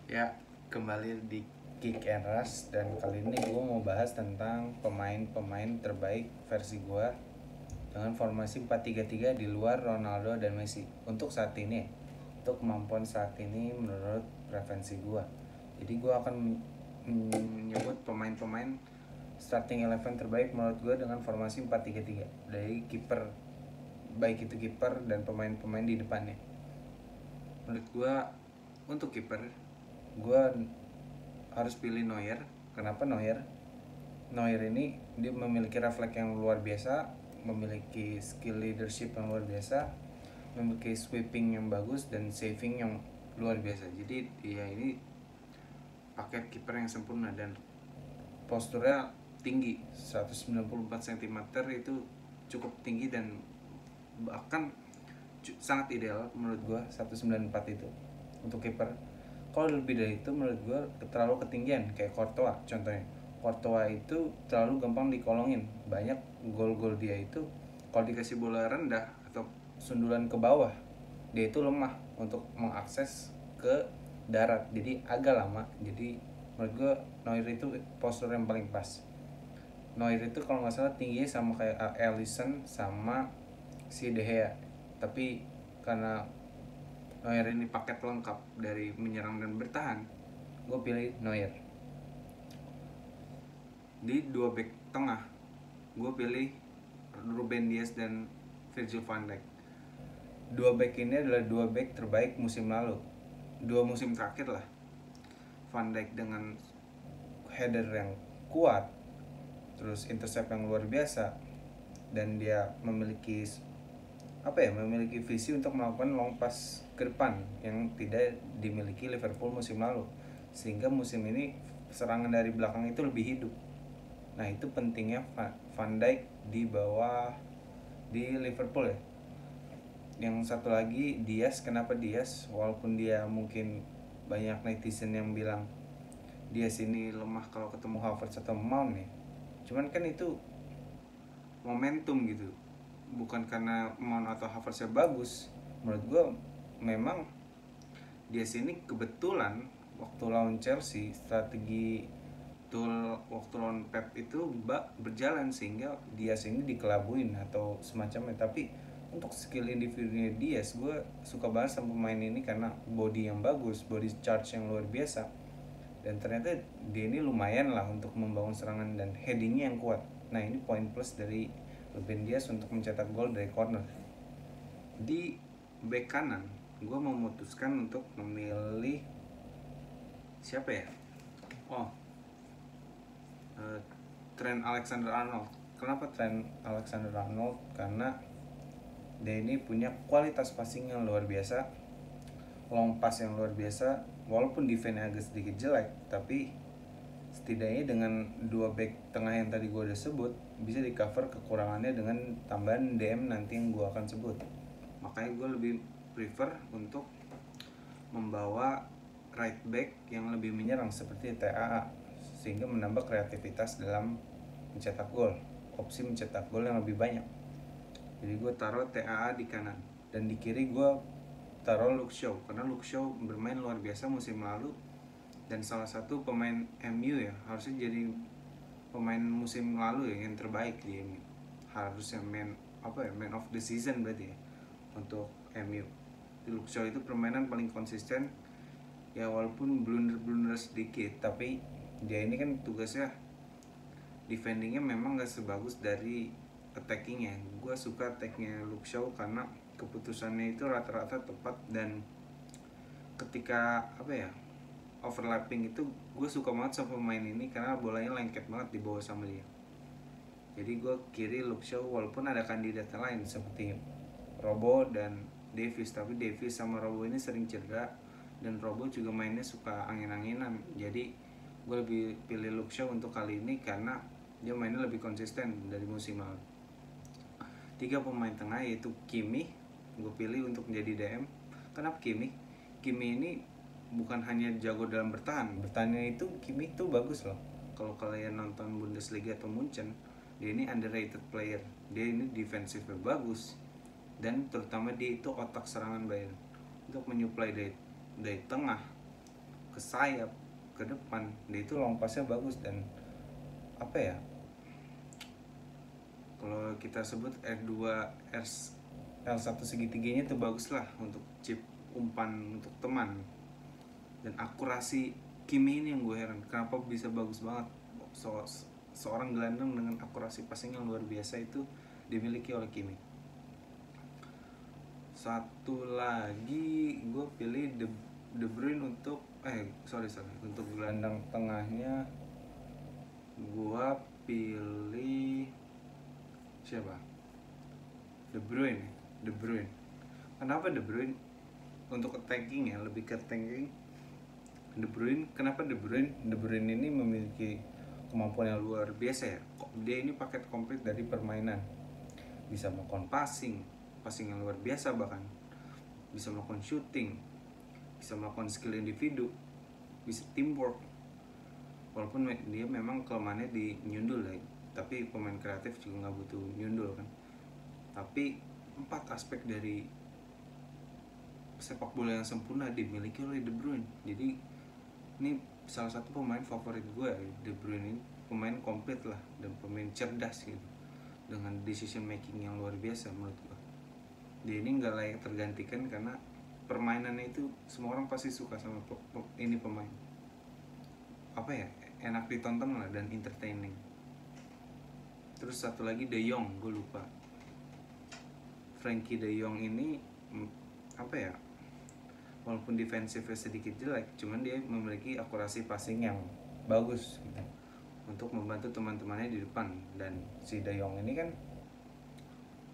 Ya, kembali di Kick and Rush dan kali ini gue mau bahas tentang pemain-pemain terbaik versi gue dengan formasi 4-3-3 di luar Ronaldo dan Messi untuk saat ini. Untuk kemampuan saat ini menurut preferensi gue. Jadi gue akan menyebut pemain-pemain starting 11 terbaik menurut gue dengan formasi 4-3-3 dari kiper, baik itu kiper dan pemain-pemain di depannya. Menurut gue untuk kiper gue harus pilih Neuer. Kenapa Neuer? Neuer ini dia memiliki refleks yang luar biasa, memiliki skill leadership yang luar biasa, memiliki sweeping yang bagus dan saving yang luar biasa. Jadi dia ini paket kiper yang sempurna dan posturnya tinggi, 194 cm itu cukup tinggi dan bahkan sangat ideal menurut gua 194 itu untuk kiper. Kalau lebih dari itu menurut gue terlalu ketinggian, kayak Courtois contohnya. Courtois itu terlalu gampang dikolongin, banyak gol-gol dia itu kalau dikasih bola rendah atau sundulan ke bawah dia itu lemah untuk mengakses ke darat, jadi agak lama. Jadi menurut gue Neuer itu postur yang paling pas. Neuer itu kalau nggak salah tingginya sama kayak Alisson sama si De Gea, tapi karena Neuer ini paket lengkap dari menyerang dan bertahan, gue pilih Neuer. Di dua back tengah, gue pilih Ruben Dias dan Virgil van Dijk. Dua back ini adalah dua back terbaik musim lalu, dua musim terakhir lah. Van Dijk dengan header yang kuat, terus intercept yang luar biasa, dan dia memiliki visi untuk melakukan long pass ke depan yang tidak dimiliki Liverpool musim lalu, sehingga musim ini serangan dari belakang itu lebih hidup. Nah, itu pentingnya Van Dijk di Liverpool ya. Yang satu lagi Dias. Kenapa Dias? Walaupun dia mungkin banyak netizen yang bilang Dias ini lemah kalau ketemu Havertz atau Mount ya, cuman kan itu momentum gitu, bukan karena Mount atau Havertz bagus. Menurut gue memang dia sini kebetulan waktu lawan Chelsea strategi waktu lawan Pep itu berjalan sehingga dia sini dikelabuin atau semacamnya. Tapi untuk skill individunya dia, gue suka banget sama pemain ini karena body yang bagus, body charge yang luar biasa, dan ternyata dia ini lumayan lah untuk membangun serangan dan headingnya yang kuat. Nah, ini poin plus dari Ruben Dias untuk mencetak gol dari corner. Di back kanan gue memutuskan untuk memilih siapa ya, oh Trent Alexander-Arnold. Kenapa Trent Alexander-Arnold? Karena dia ini punya kualitas passing yang luar biasa, long pass yang luar biasa. Walaupun defense agak sedikit jelek, tapi setidaknya dengan dua back tengah yang tadi gue udah sebut bisa di cover kekurangannya dengan tambahan DM nanti yang gue akan sebut. Makanya gue lebih prefer untuk membawa right back yang lebih menyerang seperti TAA, sehingga menambah kreativitas dalam mencetak gol, opsi mencetak gol yang lebih banyak. Jadi gue taruh TAA di kanan, dan di kiri gue taruh Luke Shaw karena Luke Shaw bermain luar biasa musim lalu dan salah satu pemain MU ya, harusnya jadi pemain musim lalu ya yang terbaik di MU, harusnya man of the season berarti ya untuk MU. Luke Shaw itu permainan paling konsisten ya, walaupun blunder sedikit, tapi dia ini kan tugasnya defendingnya memang gak sebagus dari attackingnya. Gue suka attacknya Luke Shaw karena keputusannya itu rata-rata tepat, dan ketika overlapping itu gue suka banget sama pemain ini karena bolanya lengket banget dibawa sama dia. Jadi gue kiri Luke Shaw, walaupun ada kandidat lain seperti Robo dan Davis, tapi Davis sama Robo ini sering cedera dan Robo juga mainnya suka angin-anginan. Jadi gue lebih pilih Luke Shaw untuk kali ini karena dia mainnya lebih konsisten dari musim lalu. Tiga pemain tengah yaitu Kimi, gue pilih untuk menjadi DM. Kenapa Kimi? Kimi ini bukan hanya jago dalam bertahannya itu Kimi itu bagus loh. Kalau kalian nonton Bundesliga atau Munchen, dia ini underrated player. Dia ini defensifnya bagus, dan terutama dia itu otak serangan Bayern untuk menyuplai dari tengah ke sayap, ke depan, dia itu long passnya bagus. Dan apa ya, kalau kita sebut R2 L1 segitiganya itu bagus lah untuk chip umpan untuk teman. Dan akurasi Kimi ini yang gue heran, kenapa bisa bagus banget. Seorang gelandang dengan akurasi passing yang luar biasa itu dimiliki oleh Kimi. Satu lagi gue pilih De Bruyne untuk untuk gelandang tengahnya gue pilih siapa? De Bruyne. Kenapa De Bruyne? Untuk attacking ya, lebih ke attacking. De Bruyne, kenapa De Bruyne? De Bruyne ini memiliki kemampuan yang luar biasa ya. Dia ini paket komplit dari permainan. Bisa melakukan passing yang luar biasa, bahkan bisa melakukan shooting, bisa melakukan skill individu, bisa teamwork. Walaupun dia memang kelemahannya di nyundul ya, tapi pemain kreatif juga nggak butuh nyundul kan. Tapi 4 aspek dari sepak bola yang sempurna dimiliki oleh De Bruyne. Jadi ini salah satu pemain favorit gue. De Bruyne ini pemain komplit lah, dan pemain cerdas gitu, dengan decision making yang luar biasa menurut gue. Dia ini nggak layak tergantikan karena permainannya itu semua orang pasti suka sama ini pemain. Apa ya, enak ditonton lah dan entertaining. Terus satu lagi De Jong, gue lupa. Frankie De Jong ini apa ya, walaupun defensifnya sedikit jelek, cuman dia memiliki akurasi passing yang bagus gitu, untuk membantu teman-temannya di depan. Dan si De Jong ini kan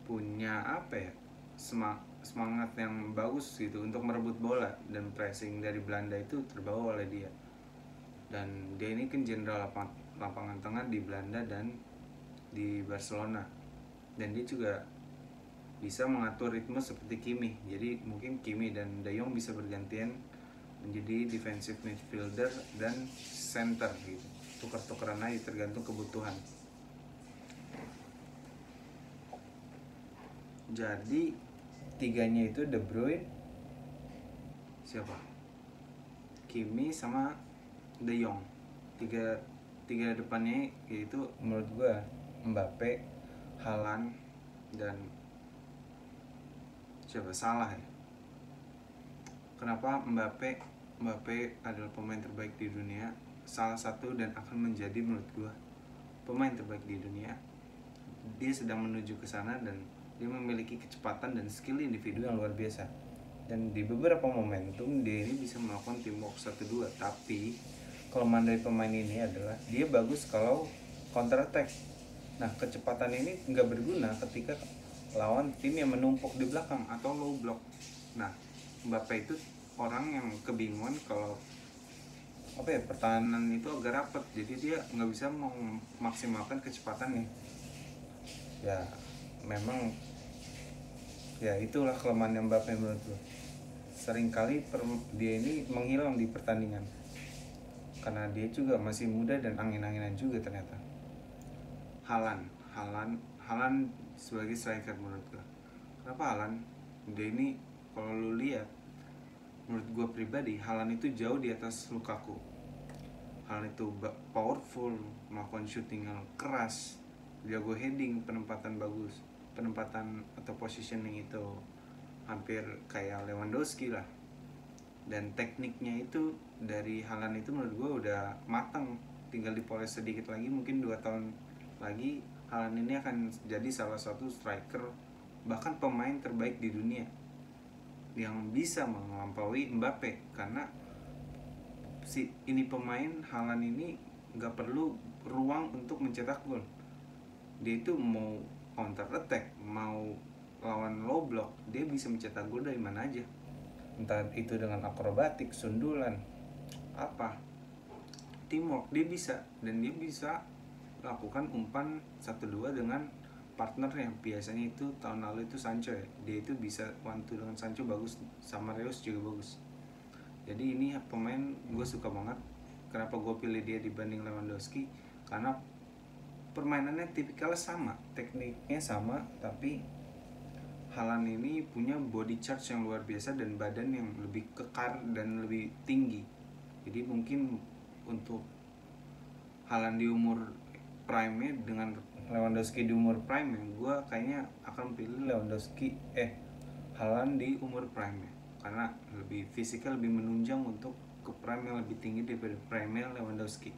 punya apa ya, semangat yang bagus gitu untuk merebut bola, dan pressing dari Belanda itu terbawa oleh dia. Dan dia ini kan jenderal lapangan tengah di Belanda dan di Barcelona. Dan dia juga bisa mengatur ritme seperti Kimi. Jadi mungkin Kimi dan De Jong bisa bergantian menjadi defensive midfielder dan center gitu. Tuker-tukeran aja tergantung kebutuhan. Jadi tiganya itu De Bruyne, siapa? Kimi sama De Jong. Tiga depannya yaitu menurut gua Mbappe, Haaland, dan siapa? Salah ya. Kenapa Mbappe adalah pemain terbaik di dunia, salah satu, dan akan menjadi menurut gua pemain terbaik di dunia. Dia sedang menuju ke sana, dan dia memiliki kecepatan dan skill individu yang luar biasa. Dan di beberapa momentum dia ini bisa melakukan teamwork 1-2. Tapi kelemahan dari pemain ini adalah dia bagus kalau counter attack. Nah, kecepatan ini nggak berguna ketika lawan tim yang menumpuk di belakang atau low block. Nah, Mbappe itu orang yang kebingungan kalau apa ya, pertahanan itu agak rapat, jadi dia nggak bisa memaksimalkan kecepatannya. Ya memang ya itulah kelemahan Mbappe menurut gue. Seringkali dia ini menghilang di pertandingan karena dia juga masih muda dan angin-anginan juga ternyata. Haaland sebagai striker menurut gue. Kenapa Haaland? Dia ini kalau lu lihat, menurut gue pribadi, Haaland itu jauh di atas Lukaku. Haaland itu powerful, melakukan shooting yang keras, jago heading, penempatan bagus, penempatan atau positioning itu hampir kayak Lewandowski lah. Dan tekniknya itu dari Haaland itu menurut gue udah matang, tinggal dipoles sedikit lagi. Mungkin 2 tahun lagi Haaland ini akan jadi salah satu striker, bahkan pemain terbaik di dunia, yang bisa melampaui Mbappe. Karena si ini pemain Haaland ini nggak perlu ruang untuk mencetak gol. Dia itu mau counter attack, mau lawan low block, dia bisa mencetak gol dari mana aja. Entah itu dengan akrobatik, sundulan, apa, teamwork, dia bisa. Dan dia bisa lakukan umpan 1-2 dengan partner yang biasanya itu tahun lalu itu Sancho ya. Dia itu bisa 1-2 dengan Sancho bagus, sama Reus juga bagus. Jadi ini pemain gue suka banget. Kenapa gue pilih dia dibanding Lewandowski? Karena permainannya tipikalnya sama, tekniknya sama, tapi Haaland ini punya body charge yang luar biasa dan badan yang lebih kekar dan lebih tinggi. Jadi mungkin untuk Haaland di umur prime dengan Lewandowski di umur prime, gue kayaknya akan pilih Haaland di umur prime karena lebih fisikal, lebih menunjang untuk ke prime yang lebih tinggi daripada prime Lewandowski.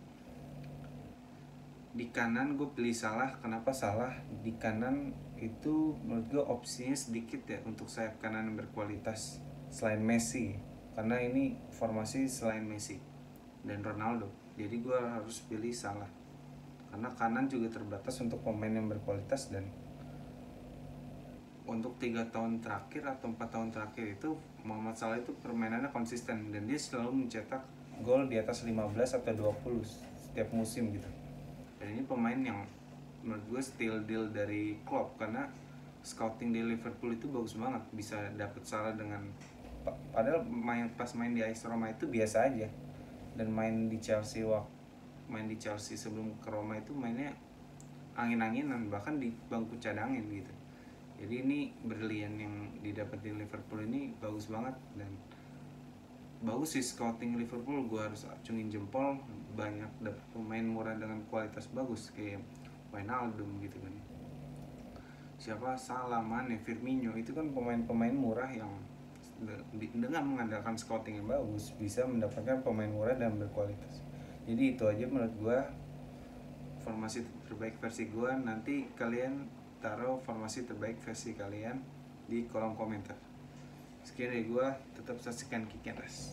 Di kanan gue pilih Salah. Kenapa Salah? Di kanan itu menurut gue opsinya sedikit ya untuk sayap kanan yang berkualitas selain Messi, karena ini formasi selain Messi dan Ronaldo, jadi gue harus pilih Salah karena kanan juga terbatas untuk pemain yang berkualitas. Dan untuk 3 tahun terakhir atau 4 tahun terakhir itu Muhammad Salah itu permainannya konsisten dan dia selalu mencetak gol di atas 15 atau 20 setiap musim gitu. Dan ini pemain yang menurut gue steal deal dari Klopp, karena scouting di Liverpool itu bagus banget, bisa dapet Salah dengan padahal pas main di AS Roma itu biasa aja, dan main di Chelsea sebelum ke Roma itu mainnya angin-anginan, bahkan di bangku cadangin gitu. Jadi ini berlian yang didapat di Liverpool ini bagus banget, dan bagus sih scouting Liverpool. Gue harus acungin jempol, banyak dapet pemain murah dengan kualitas bagus kayak Wijnaldum gitu kan, siapa Salah, Mane, Firmino, itu kan pemain-pemain murah yang dengan mengandalkan scouting yang bagus bisa mendapatkan pemain murah dan berkualitas. Jadi itu aja menurut gue formasi terbaik versi gue. Nanti kalian taruh formasi terbaik versi kalian di kolom komentar. Sekian dari gue, tetap saksikan Kick and Rush.